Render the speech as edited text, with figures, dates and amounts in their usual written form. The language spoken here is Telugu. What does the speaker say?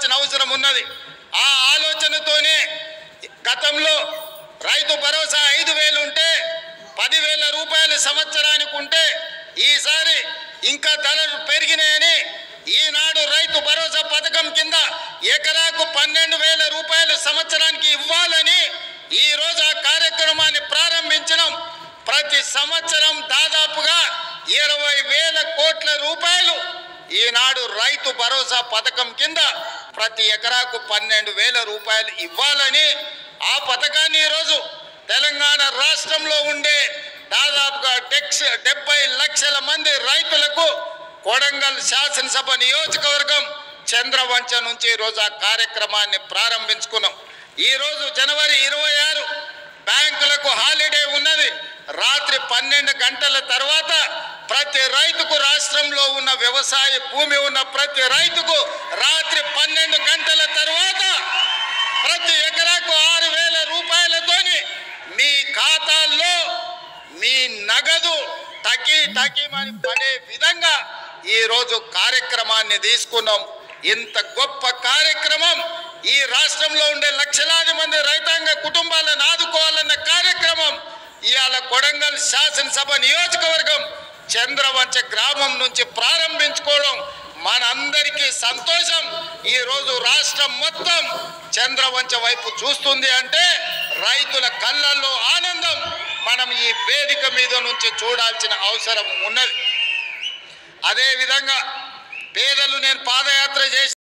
తీసుకోవాల్సిన అవసరం ఉన్నది. ఆ ఆలోచనతోనే గతంలో రైతు భరోసా 5,000 ఉంటే 10,000 రూపాయలు సంవత్సరానికి ఉంటే ఈసారి ఇంకా ధరలు పెరిగినాయని ఈనాడు రైతు భరోసా పథకం కింద ఎకరాకు 12,000 రూపాయలు సంవత్సరానికి ఇవ్వాలని ఈ రోజు ఆ కార్యక్రమాన్ని ప్రారంభించినాం. ప్రతి సంవత్సరం దాదాపుగా 20,000 కోట్ల రూపాయలు ఈనాడు రైతు భరోసా పథకం కింద ప్రతి ఎకరాకు 12,000 రూపాయలు ఇవ్వాలని ఆ పథకాన్ని ఈరోజు తెలంగాణ రాష్ట్రంలో ఉండే దాదాపుగా 70 లక్షల మంది రైతులకు కొడంగల్ శాసనసభ నియోజకవర్గం చంద్రవంచ నుంచి ఈరోజు ఆ కార్యక్రమాన్ని ప్రారంభించుకున్నాం. ఈరోజు జనవరి 26 బ్యాంకులకు హాలిడే ఉన్నది. రాత్రి 12 గంటల తర్వాత ప్రతి రైతుకు, రాష్ట్రంలో ఉన్న వ్యవసాయ భూమి ఉన్న ప్రతి రైతుకు రాత్రి 12 గంటల తర్వాత ప్రతి ఎకరాకు 6,000 రూపాయలతోని మీ ఖాతాల్లో మీ నగదు టకీమని పడే విధంగా ఈరోజు కార్యక్రమాన్ని తీసుకున్నాం. ఇంత గొప్ప కార్యక్రమం ఈ రాష్ట్రంలో ఉండే లక్షలాది మంది రైతాంగ కుటుంబాలను ఆదుకోవాలన్న కార్యక్రమం ఇవాళ కొడంగల్ శాసనసభ నియోజకవర్గం చంద్రవంచ గ్రామం నుంచి ప్రారంభించుకోవడం మనందరికీ సంతోషం. ఈరోజు రాష్ట్రం మొత్తం చంద్రవంచ వైపు చూస్తుంది అంటే రైతుల కళ్ళల్లో ఆనందం మనం ఈ వేదిక మీద నుంచి చూడాల్సిన అవసరం ఉన్నది. అదేవిధంగా పేదలు, నేను పాదయాత్ర చేసి